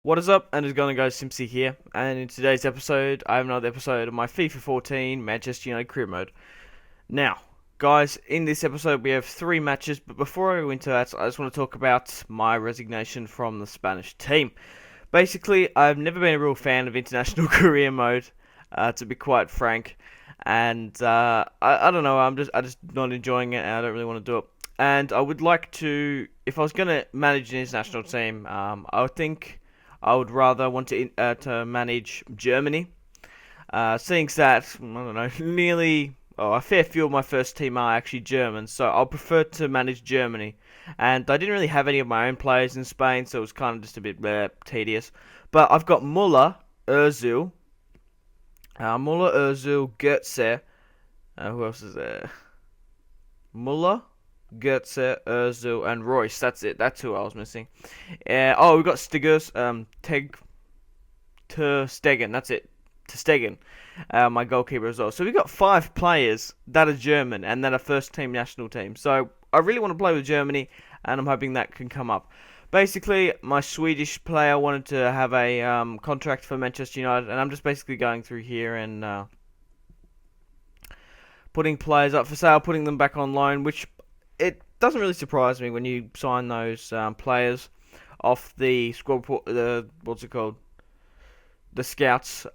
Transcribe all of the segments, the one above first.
What is up? And it's going guys, Simpzy here, and in today's episode, I have another episode of my FIFA 14 Manchester United career mode. Now, guys, in this episode we have 3 matches, but before I go into that, I just want to talk about my resignation from the Spanish team. Basically, I've never been a real fan of international career mode, to be quite frank, and I don't know, I just not enjoying it, and I don't really want to do it. And I would like to, if I was going to manage an international team, I would think I would rather want to manage Germany, seeing that I don't know, nearly a fair few of my first team are actually German, so I'll prefer to manage Germany. And I didn't really have any of my own players in Spain, so it was kind of just a bit tedious. But I've got Muller, Özil, Götze. Who else is there? Muller, Götze, Özil, and Royce. That's it. That's who I was missing. We've got Stigers, Ter Stegen. That's it. Ter Stegen, my goalkeeper as well. So we've got 5 players that are German and that are first team national team. So I really want to play with Germany, and I'm hoping that can come up. Basically, my Swedish player wanted to have a contract for Manchester United, and I'm just basically going through here and putting players up for sale, putting them back on loan, which it doesn't really surprise me when you sign those players off the squad report, what's it called? The scouts.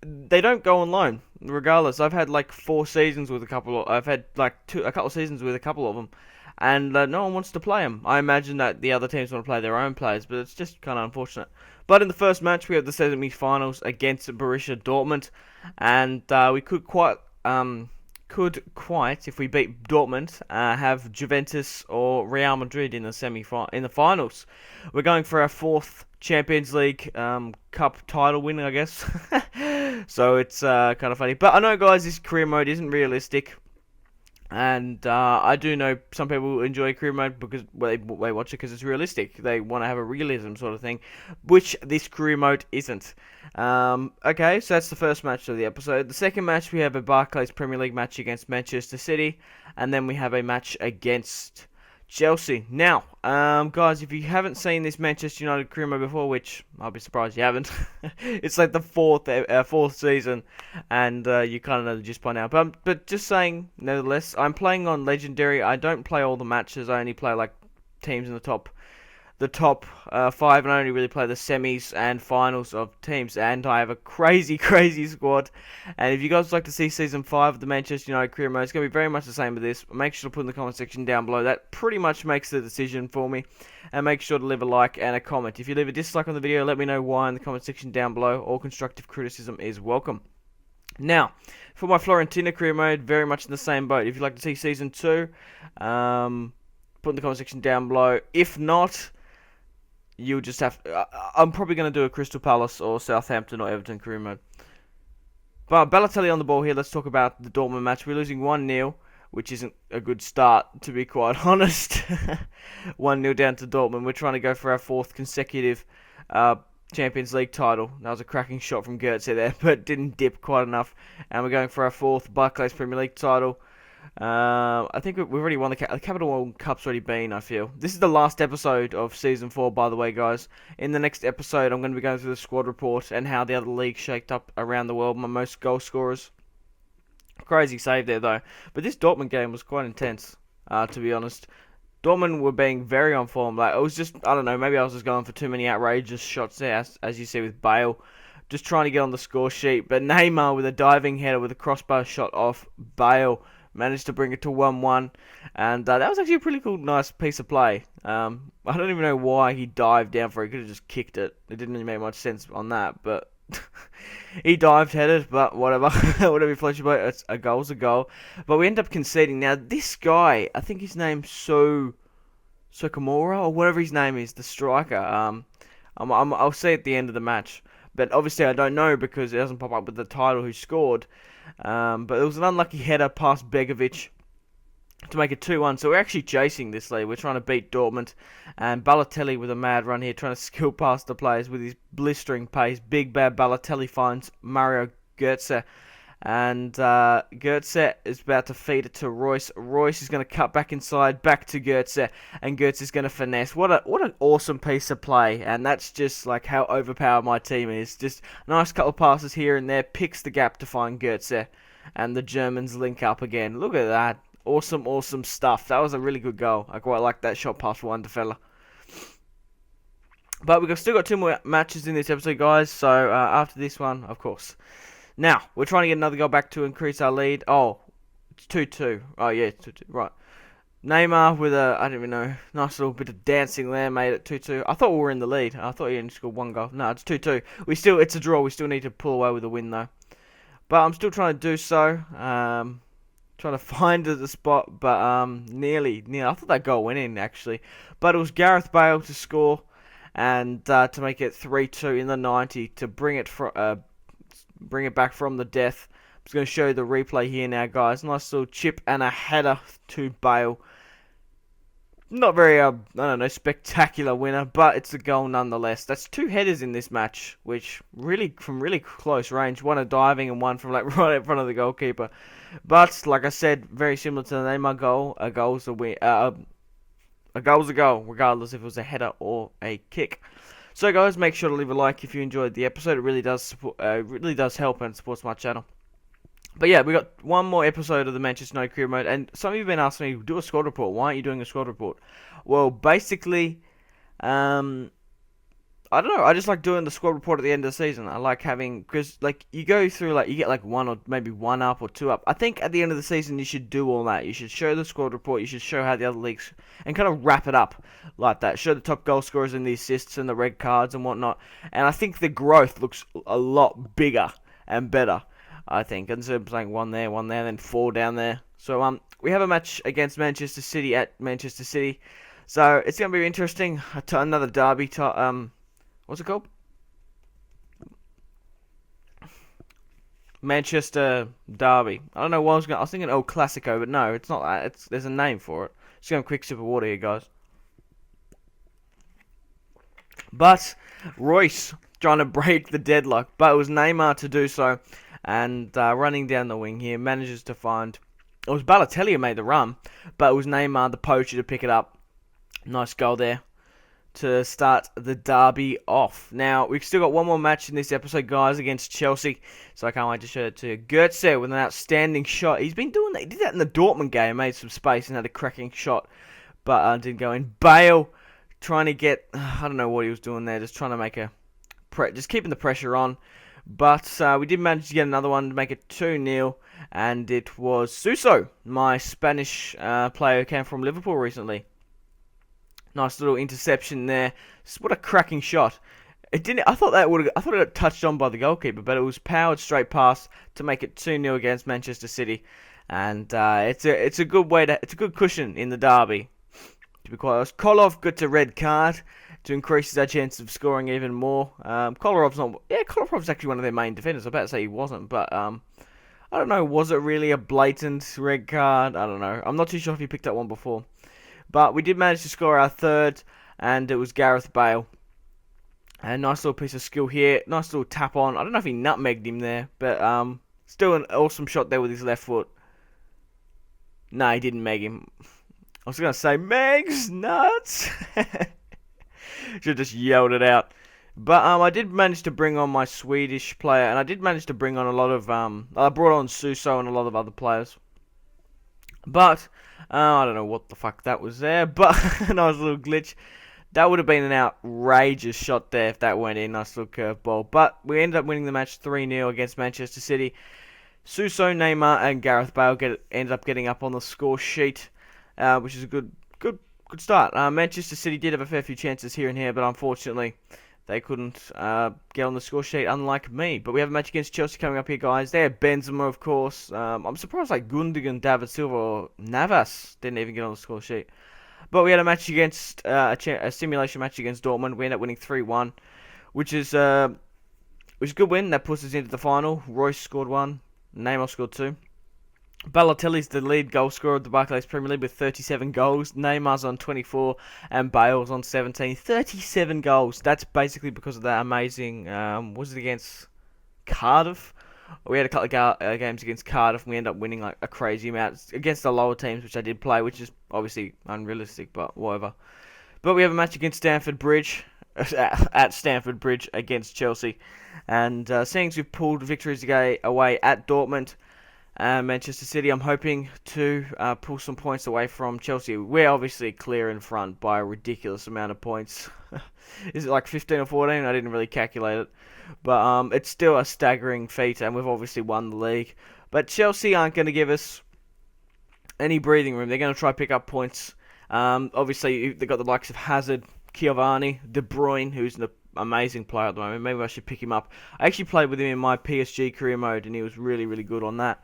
They don't go on loan, regardless. I've had like 4 seasons with a couple. I've had like a couple of seasons with a couple of them, and no one wants to play them. I imagine that the other teams want to play their own players, but it's just kind of unfortunate. But in the first match, we had the semi-finals against Borussia Dortmund, and we could quite, if we beat Dortmund, have Juventus or Real Madrid in the finals. We're going for our 4th Champions League Cup title win, I guess. So it's kind of funny. But I know, guys, this career mode isn't realistic. And I do know some people enjoy career mode because they watch it because it's realistic. They want to have a realism sort of thing, which this career mode isn't. Okay, so that's the first match of the episode. The second match, we have a Barclays Premier League match against Manchester City, and then we have a match against Chelsea. Now, guys, if you haven't seen this Manchester United career mode before, which I'll be surprised you haven't, it's like the fourth season, and you kind of know the gist by now. But just saying, nevertheless, I'm playing on Legendary. I don't play all the matches. I only play like teams in the top 5, and I only really play the semis and finals of teams. And I have a crazy, crazy squad. And if you guys would like to see Season 5 of the Manchester United career mode, it's going to be very much the same with this. Make sure to put in the comment section down below. That pretty much makes the decision for me. And make sure to leave a like and a comment. If you leave a dislike on the video, let me know why in the comment section down below. All constructive criticism is welcome. Now, for my Florentina career mode, very much in the same boat. If you'd like to see Season 2, put in the comment section down below. If not, you'll just have I'm probably going to do a Crystal Palace or Southampton or Everton career mode. But Balotelli on the ball here. Let's talk about the Dortmund match. We're losing 1-0, which isn't a good start, to be quite honest. 1-0 down to Dortmund. We're trying to go for our 4th consecutive Champions League title. That was a cracking shot from Götze there, but didn't dip quite enough. And we're going for our 4th Barclays Premier League title. I think we've already won the Capital One Cup's already been, I feel. This is the last episode of Season 4, by the way, guys. In the next episode, I'm going to be going through the squad report and how the other leagues shaped up around the world, my most goal scorers. Crazy save there, though. But this Dortmund game was quite intense, to be honest. Dortmund were being very on form. Like, it was just, I don't know, maybe I was just going for too many outrageous shots there, as you see with Bale. Just trying to get on the score sheet. But Neymar with a diving header with a crossbar shot off Bale managed to bring it to 1-1, and that was actually a pretty cool, nice piece of play. I don't even know why he dived down for it. He could have just kicked it. It didn't really make much sense on that, but he dived, headed, but whatever. Whatever he floats your boat, a goal's a goal. But we end up conceding. Now, this guy, I think his name's Sokamura, or whatever his name is, the striker. I'll see at the end of the match. But obviously I don't know because it doesn't pop up with the title who scored. But it was an unlucky header past Begovic to make it 2-1. So we're actually chasing this lead. We're trying to beat Dortmund. And Balotelli with a mad run here, trying to skill past the players with his blistering pace. Big bad Balotelli finds Mario Götze. And Götze is about to feed it to Royce. Royce is going to cut back inside, back to Götze, and Götze is going to finesse. What an awesome piece of play, and that's just like how overpowered my team is. Just a nice couple of passes here and there, picks the gap to find Götze, and the Germans link up again. Look at that. Awesome, awesome stuff. That was a really good goal. I quite like that shot past Wonderfella. But we've still got 2 more matches in this episode, guys, so after this one, of course. Now, we're trying to get another goal back to increase our lead. Oh, it's 2-2. Oh, yeah, 2-2. Right. Neymar with I don't even know, nice little bit of dancing there, made it 2-2. I thought we were in the lead. I thought he only scored 1 goal. No, it's 2-2. It's a draw. We still need to pull away with a win, though. But I'm still trying to do so. Trying to find the spot, but nearly. I thought that goal went in, actually. But it was Gareth Bale to score and to make it 3-2 in the 90 to bring it back from the death. I'm just going to show you the replay here now, guys. Nice little chip and a header to Bale. Not very, I don't know, spectacular winner, but it's a goal nonetheless. That's 2 headers in this match, which really, from really close range. One a diving and one from like right in front of the goalkeeper. But, like I said, very similar to the Neymar goal. A goal's a win. A goal's a goal, regardless if it was a header or a kick. So guys, make sure to leave a like if you enjoyed the episode. It really does help and supports my channel. But yeah, we got 1 more episode of the Manchester United career mode, and some of you have been asking me, do a squad report. Why aren't you doing a squad report? Well, basically, I don't know. I just like doing the squad report at the end of the season. I like having, because like you go through, like you get like 1 or maybe 1 up or 2 up. I think at the end of the season you should do all that. You should show the squad report. You should show how the other leagues, and kind of wrap it up like that. Show the top goal scorers and the assists and the red cards and whatnot. And I think the growth looks a lot bigger and better. I think instead of playing 1 there, then 4 down there. So we have a match against Manchester City at Manchester City. So it's gonna be interesting. Another derby. What's it called? Manchester Derby. I don't know what I was thinking El Clasico, but no, it's not that. There's a name for it. Just going a quick sip of water here, guys. But Royce trying to break the deadlock, but it was Neymar to do so. And running down the wing here, manages to find. It was Balotelli who made the run, but it was Neymar, the poacher, to pick it up. Nice goal there to start the derby off. Now, we've still got 1 more match in this episode, guys, against Chelsea. So I can't wait to show it to you. Götze with an outstanding shot. He's been doing that. He did that in the Dortmund game. Made some space and had a cracking shot. But didn't go in. Bale trying to get... I don't know what he was doing there. Just trying to make just keeping the pressure on. But we did manage to get another one to make it 2-0. And it was Suso, my Spanish player who came from Liverpool recently. Nice little interception there. What a cracking shot! It didn't. I thought it got touched on by the goalkeeper, but it was powered straight past to make it 2-0 against Manchester City, and it's a good cushion in the derby. To be quite honest, Kolarov got a red card to increase our chances of scoring even more. Kolarov's actually one of their main defenders. I was about to say he wasn't, but I don't know. Was it really a blatant red card? I don't know. I'm not too sure if he picked up one before. But we did manage to score our 3rd, and it was Gareth Bale. And nice little piece of skill here. Nice little tap on. I don't know if he nutmegged him there, but still an awesome shot there with his left foot. No, he didn't meg him. I was going to say, Megs, nuts! Should have just yelled it out. But I did manage to bring on my Swedish player, and I did manage to bring on a lot of... I brought on Suso and a lot of other players. But, I don't know what the fuck that was there, but a nice little glitch. That would have been an outrageous shot there if that went in. Nice little curveball. But we ended up winning the match 3-0 against Manchester City. Suso, Neymar, and Gareth Bale ended up getting up on the score sheet, which is a good start. Manchester City did have a fair few chances here and here, but unfortunately they couldn't get on the score sheet, unlike me. But we have a match against Chelsea coming up here, guys. They have Benzema, of course. I'm surprised like Gundogan, David Silva, or Navas didn't even get on the score sheet. But we had a match against a simulation match against Dortmund. We ended up winning 3-1, which is a good win. That puts us into the final. Royce scored 1, Neymar scored 2. Balotelli's the lead goal scorer of the Barclays Premier League with 37 goals. Neymar's on 24 and Bale's on 17. 37 goals. That's basically because of that amazing... was it against Cardiff? We had a couple of games against Cardiff, and we ended up winning like a crazy amount against the lower teams, which I did play, which is obviously unrealistic, but whatever. But we have a match against Stamford Bridge, at Stamford Bridge against Chelsea. And seeing as we've pulled victories away at Dortmund and Manchester City, I'm hoping to pull some points away from Chelsea. We're obviously clear in front by a ridiculous amount of points. Is it like 15 or 14? I didn't really calculate it. But it's still a staggering feat, and we've obviously won the league. But Chelsea aren't going to give us any breathing room. They're going to try to pick up points. Obviously, they've got the likes of Hazard, Giovanni, De Bruyne, who's an amazing player at the moment. Maybe I should pick him up. I actually played with him in my PSG career mode, and he was really, really good on that.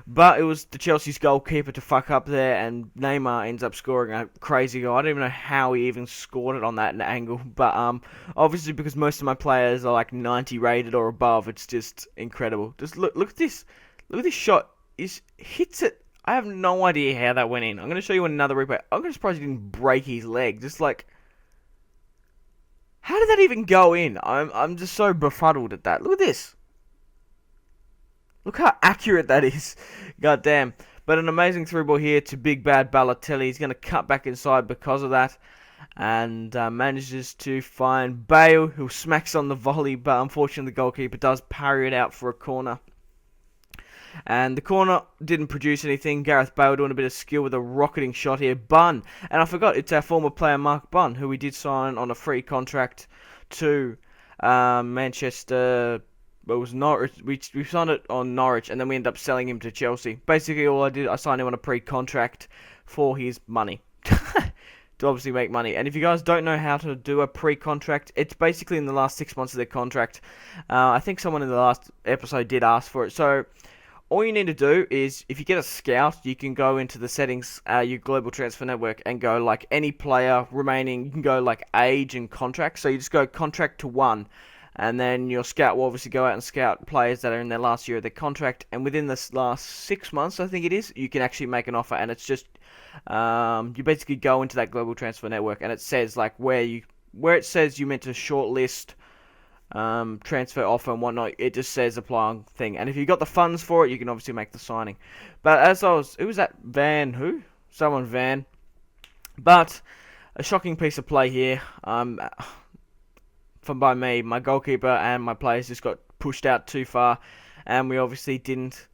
But it was the Chelsea's goalkeeper to fuck up there, and Neymar ends up scoring a crazy goal. I don't even know how he even scored it on that angle. But obviously because most of my players are like 90 rated or above, it's just incredible. Just look at this. Look at this shot. He hits it. I have no idea how that went in. I'm going to show you another replay. I'm going to surprise he didn't break his leg. Just like, how did that even go in? I'm just so befuddled at that. Look at this. Look how accurate that is. God damn. But an amazing through ball here to big bad Balotelli. He's going to cut back inside because of that. And manages to find Bale, who smacks on the volley. But unfortunately, the goalkeeper does parry it out for a corner. And the corner didn't produce anything. Gareth Bale doing a bit of skill with a rocketing shot here. Bunn. And I forgot, it's our former player Mark Bunn, who we did sign on a free contract to Manchester. It was Norwich. We signed it on Norwich, and then we ended up selling him to Chelsea. Basically, all I did, I signed him on a pre-contract for his money. To obviously make money. And if you guys don't know how to do a pre-contract, it's basically in the last 6 months of their contract. I think someone in the last episode did ask for it. So all you need to do is, if you get a scout, you can go into the settings, your global transfer network, and go like any player remaining. You can go like age and contract. So you just go contract to 1. And then your scout will obviously go out and scout players that are in their last year of their contract. And within this last 6 months, I think it is, you can actually make an offer. And it's just, you basically go into that global transfer network, and it says like where it says you meant to shortlist, transfer offer and whatnot. It just says apply on thing. And if you got the funds for it, you can obviously make the signing. But who was that Someone Van. But a shocking piece of play here. By me, my goalkeeper and my players just got pushed out too far, and we obviously didn't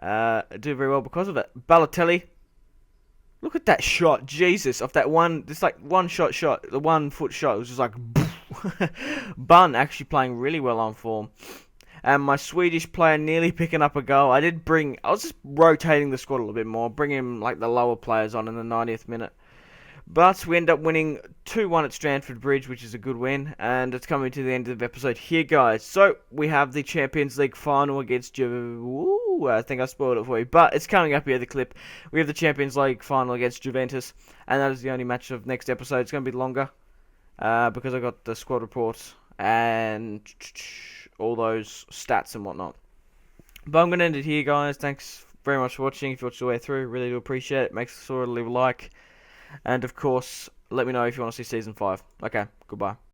do very well because of it. Balotelli, look at that shot, Jesus, off that one, just like one shot, the 1 foot shot, it was just like, Bunn actually playing really well on form. And my Swedish player nearly picking up a goal. I was just rotating the squad a little bit more, bringing like the lower players on in the 90th minute. But we end up winning 2-1 at Stamford Bridge, which is a good win. And it's coming to the end of the episode here, guys. So, we have the Champions League final against I think I spoiled it for you. But it's coming up here, the clip. We have the Champions League final against Juventus. And that is the only match of next episode. It's going to be longer. Because I got the squad reports and all those stats and whatnot. But I'm going to end it here, guys. Thanks very much for watching. If you watched the way through, really do appreciate it. Make sure to leave a like. And of course, let me know if you want to see Season 5. Okay, goodbye.